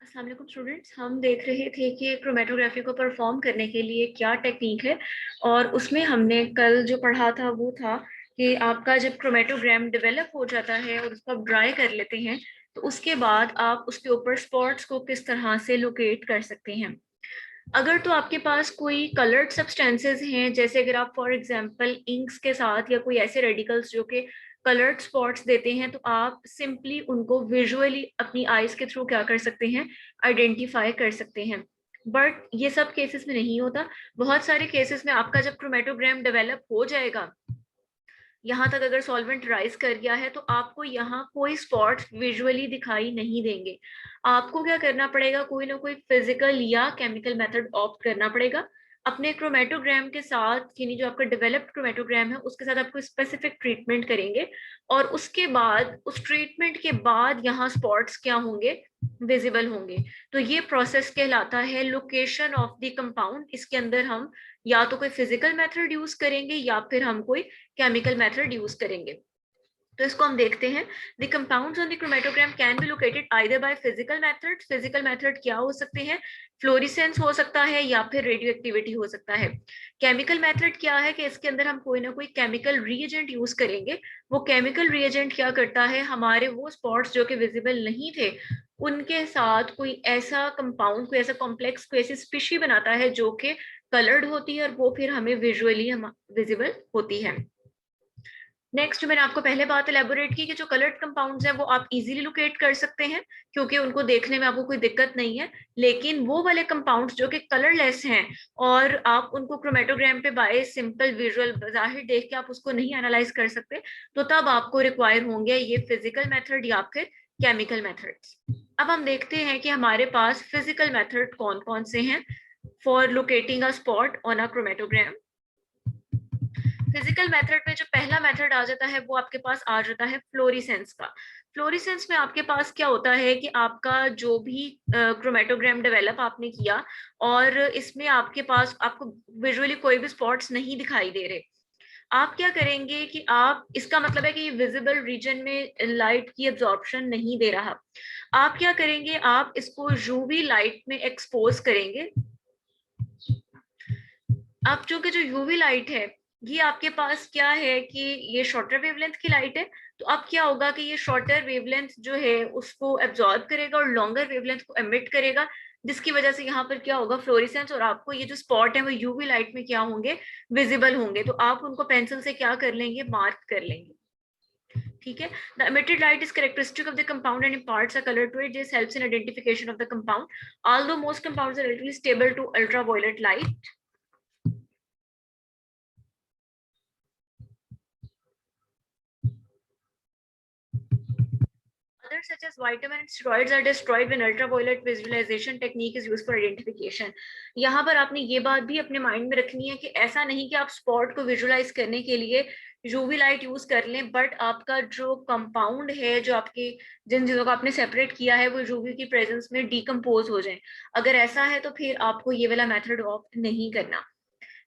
अस्सलाम वालेकुम स्टूडेंट्स, हम देख रहे थे कि क्रोमेटोग्राफी को परफॉर्म करने के लिए क्या टेक्निक है। और उसमें हमने कल जो पढ़ा था वो था कि आपका जब क्रोमेटोग्राम डेवलप हो जाता है और उसको आप ड्राई कर लेते हैं तो उसके बाद आप उसके ऊपर स्पॉट्स को किस तरह से लोकेट कर सकते हैं। अगर तो आपके पास कोई कलर्ड सब्सटेंसेस हैं, जैसे अगर आप फॉर एग्जांपल इंक्स के साथ या कोई ऐसे रेडिकल्स जो कि कलर्ड स्पॉट्स देते हैं, तो आप सिंपली उनको विजुअली अपनी आईज के थ्रू क्या कर सकते हैं, आइडेंटिफाई कर सकते हैं। बट ये सब केसेस में नहीं होता। बहुत सारे केसेस में आपका जब क्रोमेटोग्राम डेवलप हो जाएगा, यहाँ तक अगर सॉल्वेंट राइज कर गया है, तो आपको यहाँ कोई स्पॉट्स विजुअली दिखाई नहीं देंगे। आपको क्या करना पड़ेगा, कोई ना कोई फिजिकल या केमिकल मेथड ऑप्ट करना पड़ेगा। अपने क्रोमेटोग्राम के साथ, यानी जो आपका डेवलप्ड क्रोमेटोग्राम है उसके साथ आपको स्पेसिफिक ट्रीटमेंट करेंगे, और उसके बाद उस ट्रीटमेंट के बाद यहाँ स्पॉट्स क्या होंगे, विजिबल होंगे। तो ये प्रोसेस कहलाता है लोकेशन ऑफ द कंपाउंड। इसके अंदर हम या तो कोई फिजिकल मेथड यूज करेंगे या फिर हम कोई केमिकल मेथड यूज करेंगे। तो इसको हम देखते हैं। The compounds on the chromatogram can be located either by physical method. Physical method क्या हो सकते हैं, फ्लोरिसेंस हो सकता है या फिर रेडियो एक्टिविटी हो सकता है। केमिकल मेथड क्या है कि इसके अंदर हम कोई ना कोई केमिकल रिएजेंट यूज करेंगे। वो केमिकल रिएजेंट क्या करता है, हमारे वो स्पॉट्स जो कि विजिबल नहीं थे उनके साथ कोई ऐसा कंपाउंड, कोई ऐसा कॉम्प्लेक्स, कोई ऐसी स्पीशी बनाता है जो कि कलर्ड होती है और वो फिर हमें विजुअली विजिबल होती है। नेक्स्ट, मैंने आपको पहले बात एलेबोरेट की कि जो कलर्ड कंपाउंड्स हैं वो आप इजीली लोकेट कर सकते हैं क्योंकि उनको देखने में आपको कोई दिक्कत नहीं है। लेकिन वो वाले कंपाउंड्स जो कि कलरलेस हैं और आप उनको क्रोमेटोग्राम पे बाय सिंपल विजुअल जाहिर देख के आप उसको नहीं एनालाइज कर सकते, तो तब आपको रिक्वायर होंगे ये फिजिकल मेथड या फिर केमिकल मेथड्स। अब हम देखते हैं कि हमारे पास फिजिकल मेथड कौन कौन से हैं for locating a spot on a chromatogram. Physical method में जो पहला मेथड आ जाता है वो आपके पास आ जाता है फ्लोरिसेंस का। फ्लोरिसेंस में आपके पास क्या होता है कि आपका जो भी क्रोमेटोग्राम डेवलप आपने किया और इसमें आपके पास आपको विजुअली कोई भी स्पॉट्स नहीं दिखाई दे रहे, आप क्या करेंगे कि आप, इसका मतलब है कि ये विजिबल रीजन में लाइट की एब्जॉर्प्शन नहीं दे रहा। आप क्या करेंगे, आप इसको यूवी लाइट में एक्सपोज करेंगे। अब चूंकि जो यूवी लाइट है ये आपके पास क्या है कि ये शॉर्टर वेवलेंथ की लाइट है, तो अब क्या होगा कि ये शॉर्टर वेवलेंथ जो है उसको एब्जॉर्ब करेगा और लॉन्गर वेवलेंथ को एमिट करेगा, जिसकी वजह से यहाँ पर क्या होगा, फ्लोरिसेंस, और आपको ये जो स्पॉट है वो यूवी लाइट में क्या होंगे, विजिबल होंगे। तो आप उनको पेंसिल से क्या कर लेंगे, मार्क कर लेंगे। ठीक है। The emitted light is characteristic of the compound and imparts a color to it. This helps in identification of the compound. Although most compounds are relatively stable to ultraviolet light, others such as vitamin and steroids are destroyed when ultraviolet visualization technique is used for identification. यहाँ पर आपने ये बात भी अपने mind में रखनी है कि ऐसा नहीं कि आप स्पॉट को विजुलाइज करने के लिए यूवी लाइट यूज कर लें, बट आपका जो कंपाउंड है, जो आपके जिन चीजों को आपने सेपरेट किया है, वो यूवी की प्रेजेंस में डिकम्पोज हो जाए। अगर ऐसा है तो फिर आपको ये वाला मेथड ऑप्ट नहीं करना।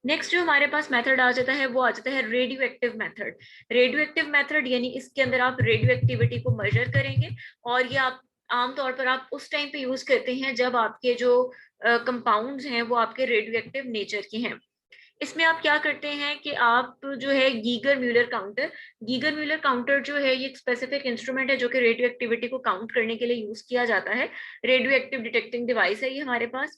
नेक्स्ट जो हमारे पास मेथड आ जाता है वो आ जाता है radio active method. Radio active method यानी इसके अंदर आप रेडियो एक्टिविटी को मेजर करेंगे, और ये आप आमतौर पर आप उस टाइम पे यूज करते हैं जब आपके जो कंपाउंड्स हैं वो आपके रेडियो एक्टिव नेचर के हैं। इसमें आप क्या करते हैं कि आप जो है Geiger Muller counter, Geiger Muller counter जो है ये एक स्पेसिफिक इंस्ट्रूमेंट है जो कि रेडियो एक्टिविटी को काउंट करने के लिए यूज किया जाता है। रेडियो एक्टिव डिटेक्टिंग डिवाइस है ये हमारे पास।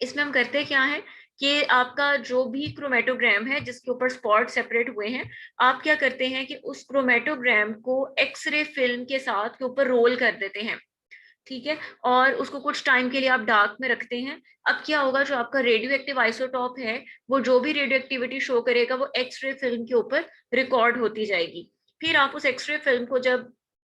इसमें हम करते क्या है कि आपका जो भी क्रोमेटोग्राम है जिसके ऊपर स्पॉट सेपरेट हुए हैं, आप क्या करते हैं कि उस क्रोमेटोग्राम को एक्सरे फिल्म के साथ के ऊपर रोल कर देते हैं। ठीक है। और उसको कुछ टाइम के लिए आप डार्क में रखते हैं। अब क्या होगा, जो आपका रेडियो एक्टिव आइसोटॉप है वो जो भी रेडियो एक्टिविटी शो करेगा वो एक्सरे फिल्म के ऊपर रिकॉर्ड होती जाएगी। फिर आप उस एक्सरे फिल्म को जब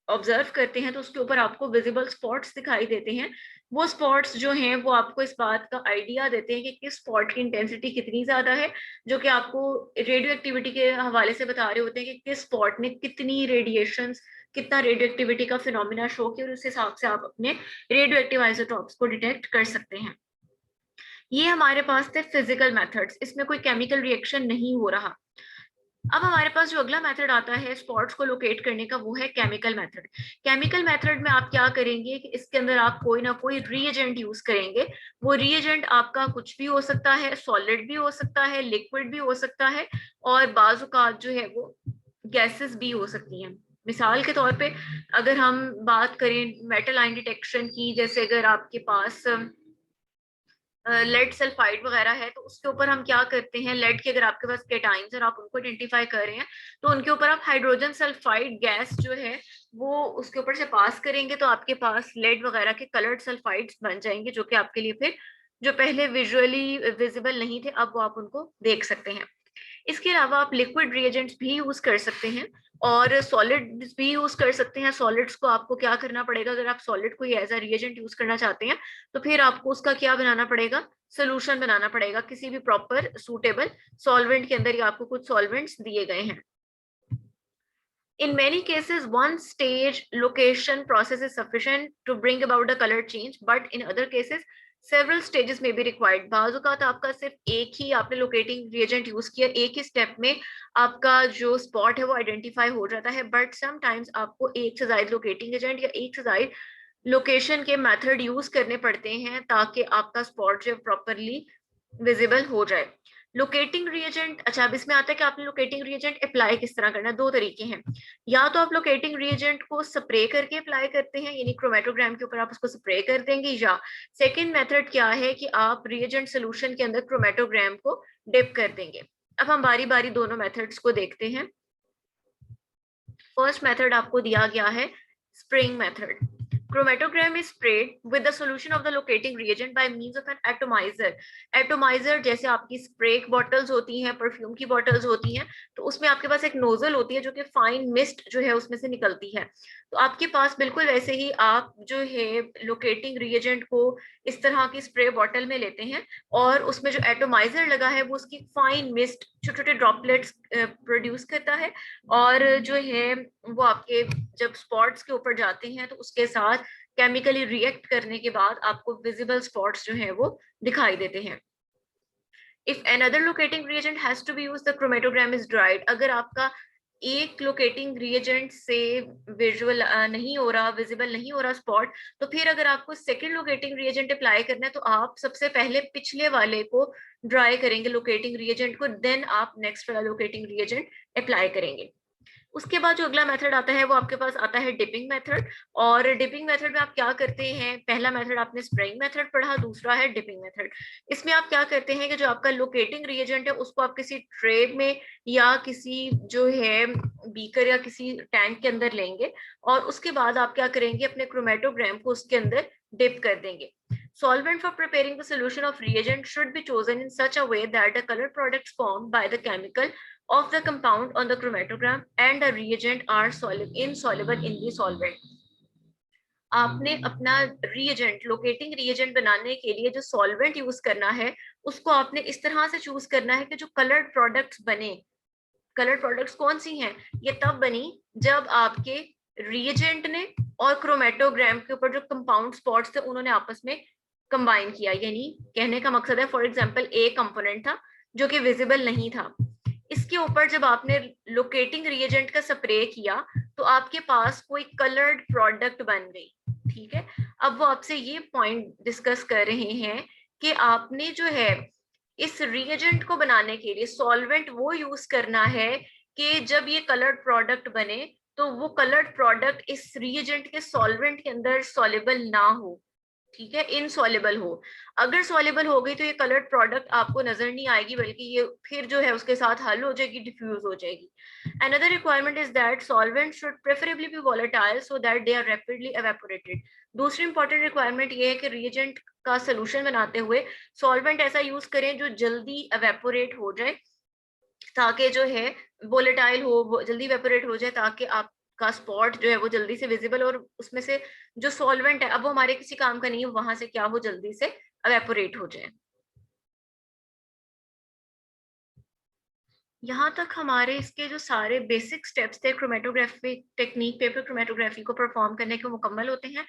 ऑब्जर्व करते हैं तो उसके ऊपर आपको विजिबल स्पॉट्स दिखाई देते हैं। वो स्पॉट्स जो हैं वो आपको इस बात का आइडिया देते हैं कि किस स्पॉट की इंटेंसिटी कितनी ज्यादा है, जो कि आपको रेडियो एक्टिविटी के हवाले से बता रहे होते हैं कि किस स्पॉट ने कितनी रेडिएशन, कितना रेडियो एक्टिविटी का फिनोमिना शो किया, और उस हिसाब से आप अपने रेडियो एक्टिव आइसोटॉप्स को डिटेक्ट कर सकते हैं। ये हमारे पास थे फिजिकल मेथड्स, इसमें कोई केमिकल रिएक्शन नहीं हो रहा। अब हमारे पास जो अगला मेथड आता है स्पॉट्स को लोकेट करने का, वो है केमिकल मेथड। केमिकल मेथड में आप क्या करेंगे कि इसके अंदर आप कोई ना कोई रीएजेंट यूज करेंगे। वो रीएजेंट आपका कुछ भी हो सकता है, सॉलिड भी हो सकता है, लिक्विड भी हो सकता है, और बाज़ औक़ात जो है वो गैसेस भी हो सकती हैं। मिसाल के तौर पे अगर हम बात करें मेटल आयन डिटेक्शन की, जैसे अगर आपके पास लेड सल्फाइड वगैरह है, तो उसके ऊपर हम क्या करते हैं, लेड के अगर आपके पास केटाइंस और आप उनको आइडेंटिफाई कर रहे हैं, तो उनके ऊपर आप हाइड्रोजन सल्फाइड गैस जो है वो उसके ऊपर से पास करेंगे, तो आपके पास लेड वगैरह के कलर्ड सल्फाइड्स बन जाएंगे, जो कि आपके लिए फिर जो पहले विजुअली विजिबल नहीं थे, अब वो आप उनको देख सकते हैं। इसके अलावा आप लिक्विड रिएजेंट्स भी यूज कर सकते हैं और सॉलिड्स भी यूज कर सकते हैं। सॉलिड्स को आपको क्या करना पड़ेगा, अगर आप सॉलिड को एज अ रिएजेंट यूज करना चाहते हैं, तो फिर आपको उसका क्या बनाना पड़ेगा, सोल्यूशन बनाना पड़ेगा किसी भी प्रॉपर सूटेबल सॉल्वेंट के अंदर, ही आपको कुछ सॉल्वेंट्स दिए गए हैं। In many cases, one stage location process is sufficient to bring about the color change, but in other cases, several stages may be required. बाज़ औक़ात आपका सिर्फ एक ही आपने लोकेटिंग रिएजेंट यूज किया, एक ही स्टेप में आपका जो स्पॉट है वो आइडेंटिफाई हो जाता है, बट समटाइम्स आपको एक से ज्यादा लोकेटिंग एजेंट या एक से ज्यादा लोकेशन के मेथड यूज करने पड़ते हैं ताकि आपका स्पॉट जो प्रॉपरली विजिबल हो जाए। लोकेटिंग रिएजेंट, अच्छा अब इसमें आता है कि आपने लोकेटिंग रिएजेंट अप्लाई किस तरह करना है। दो तरीके हैं, या तो आप लोकेटिंग रिएजेंट को स्प्रे करके अप्लाई करते हैं, यानी क्रोमेटोग्राम के ऊपर आप उसको स्प्रे कर देंगे, या सेकेंड मेथड क्या है कि आप रिएजेंट सोल्यूशन के अंदर क्रोमेटोग्राम को डिप कर देंगे। अब हम बारी बारी दोनों मेथड्स को देखते हैं। फर्स्ट मेथड आपको दिया गया है spraying method. Chromatogram is sprayed with the solution of the locating reagent by means of an atomizer. Atomizer जैसे आपकी स्प्रे बॉटल्स होती हैं, परफ्यूम की बॉटल्स होती हैं, तो उसमें आपके पास एक नोजल होती है जो कि फाइन मिस्ट जो है उसमें से निकलती है। तो आपके पास बिल्कुल वैसे ही आप जो है लोकेटिंग रिएजेंट को इस तरह की स्प्रे बॉटल में लेते हैं, और उसमें जो एटोमाइजर लगा है वो उसकी फाइन मिस्ट छोटे छोटे ड्रॉपलेट्स प्रोड्यूस करता है, और जो है वो आपके जब स्पॉट्स के ऊपर जाते हैं तो उसके साथ केमिकली रिएक्ट करने के बाद आपको विजिबल स्पॉट्स जो है वो दिखाई देते हैं। If another locating reagent has to be used, the chromatogram is dried. अगर आपका एक लोकेटिंग रिएजेंट से विजुअल नहीं हो रहा, विजिबल नहीं हो रहा स्पॉट, तो फिर अगर आपको सेकंड लोकेटिंग रिएजेंट अप्लाई करना है, तो आप सबसे पहले पिछले वाले को ड्राई करेंगे लोकेटिंग रिएजेंट को, देन आप नेक्स्ट वाला लोकेटिंग रिएजेंट अप्लाई करेंगे। उसके बाद जो अगला मेथड आता है वो आपके पास आता है डिपिंग मेथड। और डिपिंग मेथड में आप क्या करते हैं, पहला मेथड आपने स्प्रेइंग मेथड पढ़ा, दूसरा है डिपिंग मेथड। इसमें आप क्या करते हैं कि जो आपका लोकेटिंग रिएजेंट है उसको आप किसी ट्रे में या किसी जो है बीकर या किसी टैंक के अंदर लेंगे, और उसके बाद आप क्या करेंगे, अपने क्रोमेटोग्राम को उसके अंदर डिप कर देंगे। Solvent for preparing the solution of reagent should be chosen in such a way that the color products formed by the chemical of the compound on the chromatogram and the reagent are insoluble in the solvent. आपने अपना reagent, locating reagent बनाने के लिए जो solvent use करना है उसको आपने इस तरह से चूज करना है कि जो कलर्ड प्रोडक्ट्स बने। कलर्ड प्रोडक्ट्स कौन सी हैं, ये तब बनी जब आपके रिएजेंट ने और क्रोमेटोग्राम के ऊपर जो कंपाउंड स्पॉट्स थे उन्होंने आपस में कंबाइन किया। यानी कहने का मकसद है, फॉर एग्जांपल ए कंपोनेंट था जो कि विजिबल नहीं था, इसके ऊपर जब आपने लोकेटिंग रिएजेंट का स्प्रे किया तो आपके पास कोई कलर्ड प्रोडक्ट बन गई। ठीक है, अब वो आपसे ये पॉइंट डिस्कस कर रहे हैं कि आपने जो है इस रिएजेंट को बनाने के लिए सॉल्वेंट वो यूज करना है कि जब ये कलर्ड प्रोडक्ट बने तो वो कलर्ड प्रोडक्ट इस रिएजेंट के सॉल्वेंट के अंदर सॉल्युबल ना हो। ठीक है, इनसॉल्युबल हो। अगर सॉल्युबल हो गई तो ये कलर्ड प्रोडक्ट आपको नजर नहीं आएगी, बल्कि ये फिर जो है उसके साथ हल हो जाएगी, डिफ्यूज हो जाएगी। Another requirement is that solvents should preferably be volatile so that they are rapidly evaporated. दूसरी इंपॉर्टेंट रिक्वायरमेंट ये है कि रिएजेंट का सोल्यूशन बनाते हुए सॉल्वेंट ऐसा यूज करें जो जल्दी एवेपोरेट हो जाए, ताकि जो है वोलेटाइल हो, वो जल्दी एवेपोरेट हो जाए, ताकि आपका स्पॉट जो है वो जल्दी से विजिबल, और उसमें से जो सॉल्वेंट है अब वो हमारे किसी काम का नहीं है, वहां से क्या वो जल्दी से एवेपोरेट हो जाए। यहाँ तक हमारे इसके जो सारे बेसिक स्टेप्स थे क्रोमेटोग्राफी टेक्निक, पेपर क्रोमेटोग्राफी को परफॉर्म करने के मुकम्मल होते हैं।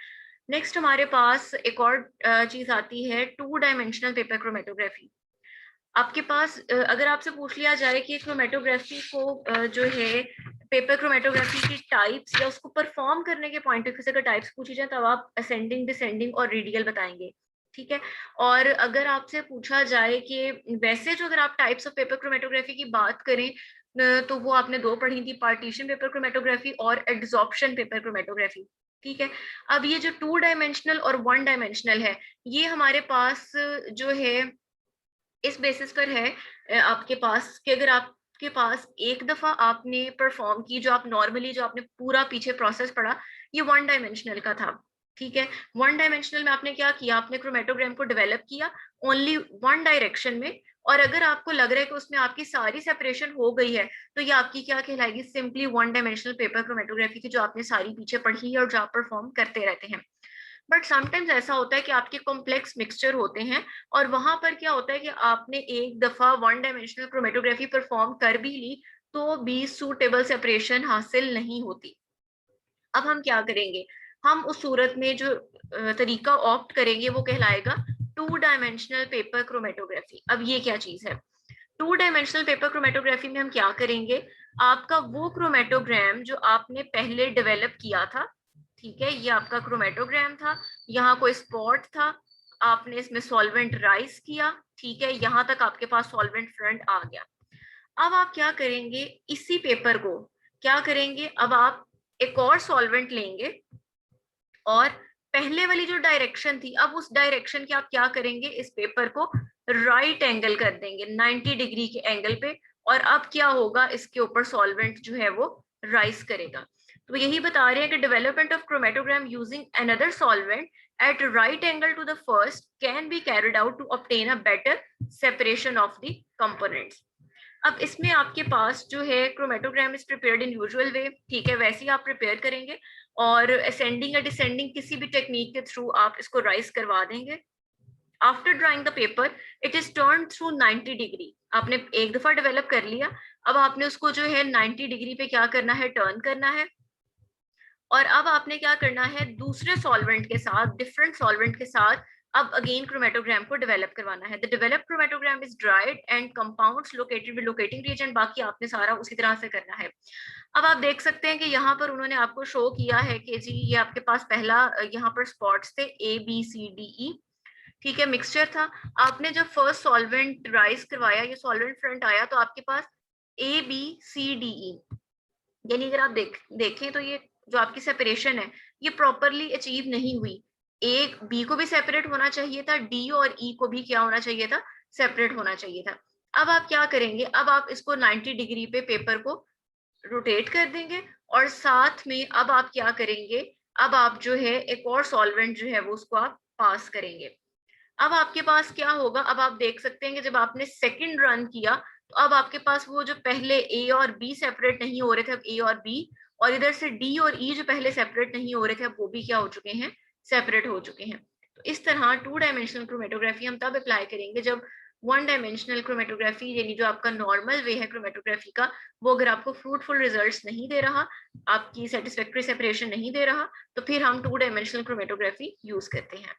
नेक्स्ट हमारे पास एक और चीज आती है टू डायमेंशनल पेपर क्रोमेटोग्राफी। आपके पास अगर आपसे पूछ लिया जाए कि क्रोमेटोग्राफी को जो है पेपर क्रोमेटोग्राफी की टाइप्स या उसको परफॉर्म करने के पॉइंट ऑफ व्यू से अगर टाइप्स पूछी जाए तब आप असेंडिंग, डिसेंडिंग और रेडियल बताएंगे, ठीक है। और अगर आपसे पूछा जाए कि वैसे जो अगर आप टाइप्स ऑफ पेपर क्रोमेटोग्राफी की बात करें तो वो आपने दो पढ़ी थी, पार्टीशन पेपर क्रोमेटोग्राफी और एड्सॉर्प्शन पेपर क्रोमेटोग्राफी, ठीक है। अब ये जो 2 डायमेंशनल और 1 डायमेंशनल है, ये हमारे पास जो है इस बेसिस पर है आपके पास कि अगर आपके पास एक दफा आपने परफॉर्म की, जो आप नॉर्मली जो आपने पूरा पीछे प्रोसेस पढ़ा, ये 1 डायमेंशनल का था, ठीक है। 1 डायमेंशनल में आपने क्या किया, आपने क्रोमेटोग्राम को डेवलप किया ओनली 1 डायरेक्शन में, और अगर आपको लग रहा है कि उसमें आपकी सारी सेपरेशन हो गई है तो ये आपकी क्या कहलाएगी, सिंपली 1 डायमेंशनल पेपर क्रोमेटोग्राफी की, जो आपने सारी पीछे पढ़ी है और जो आप परफॉर्म करते रहते हैं। बट समटाइम्स ऐसा होता है कि आपके कॉम्प्लेक्स मिक्सचर होते हैं और वहां पर क्या होता है कि आपने एक दफा 1 डायमेंशनल क्रोमेटोग्राफी परफॉर्म कर भी ली तो भी सूटेबल सेपरेशन हासिल नहीं होती। अब हम क्या करेंगे, हम उस सूरत में जो तरीका ऑप्ट करेंगे वो कहलाएगा 2 डायमेंशनल पेपर क्रोमेटोग्राफी। अब ये क्या चीज है, 2 डायमेंशनल पेपर क्रोमेटोग्राफी में हम क्या करेंगे, आपका वो क्रोमेटोग्राम जो आपने पहले डेवलप किया था, ठीक है, ये आपका क्रोमेटोग्राम था, यहाँ कोई स्पॉट था, आपने इसमें सॉल्वेंट राइस किया, ठीक है, यहाँ तक आपके पास सॉल्वेंट फ्रंट आ गया। अब आप क्या करेंगे, इसी पेपर को क्या करेंगे, अब आप एक और सॉल्वेंट लेंगे और पहले वाली जो डायरेक्शन थी, अब उस डायरेक्शन के आप क्या करेंगे, इस पेपर को राइट एंगल कर देंगे 90 डिग्री के एंगल पे, और अब क्या होगा, इसके ऊपर सॉल्वेंट जो है वो राइज करेगा। तो यही बता रहे हैं कि development of chromatogram using another solvent at right angle to the first can be carried out to obtain a better separation of the components. अब इसमें आपके पास जो है chromatogram is prepared in usual way, ठीक है, वैसे ही आप प्रिपेयर करेंगे और असेंडिंग या डिसेंडिंग किसी भी टेक्निक के थ्रू आप इसको राइज करवा देंगे। After drawing the paper it is turn through 90 degree, आपने एक दफा डेवलप कर लिया, अब आपने उसको जो है 90 डिग्री पे क्या करना है, टर्न करना है, और अब आपने क्या करना है, दूसरे सॉल्वेंट के साथ, डिफरेंट सॉल्वेंट के साथ अब अगेन क्रोमेटोग्राम को डेवलप करवाना है। The develop chromatogram is dried and compounds located with locating region, बाकी आपने सारा उसी तरह से करना है। अब आप देख सकते हैं कि यहाँ पर उन्होंने आपको शो किया है कि जी ये आपके पास पहला यहाँ पर स्पॉट्स थे ABCDE, ठीक है, मिक्सचर था। आपने जब फर्स्ट सॉल्वेंट राइज करवाया, ये सॉल्वेंट फ्रंट आया, तो आपके पास ABCDE, यानी अगर आप देखें तो ये जो आपकी सेपरेशन है ये प्रॉपरली अचीव नहीं हुई। एक बी को भी सेपरेट होना चाहिए था, डी और ई को भी क्या होना चाहिए था, सेपरेट होना चाहिए था। अब आप क्या करेंगे, अब आप इसको 90 डिग्री पे पेपर को रोटेट कर देंगे और साथ में अब आप क्या करेंगे, अब आप जो है एक और सॉल्वेंट जो है वो उसको आप पास करेंगे। अब आपके पास क्या होगा, अब आप देख सकते हैं कि जब आपने सेकंड रन किया तो अब आपके पास वो जो पहले ए और बी सेपरेट नहीं हो रहे थे, अब ए और बी, और इधर से डी और ई जो पहले सेपरेट नहीं हो रहे थे, अब वो भी क्या हो चुके हैं, सेपरेट हो चुके हैं। तो इस तरह 2 डायमेंशनल क्रोमेटोग्राफी हम तब अप्लाई करेंगे जब 1 डायमेंशनल क्रोमेटोग्राफी, यानी जो आपका नॉर्मल वे है क्रोमेटोग्राफी का, वो अगर आपको फ्रूटफुल रिजल्ट्स नहीं दे रहा, आपकी सेटिस्फैक्टरी सेपरेशन नहीं दे रहा, तो फिर हम 2 डायमेंशनल क्रोमेटोग्राफी यूज करते हैं।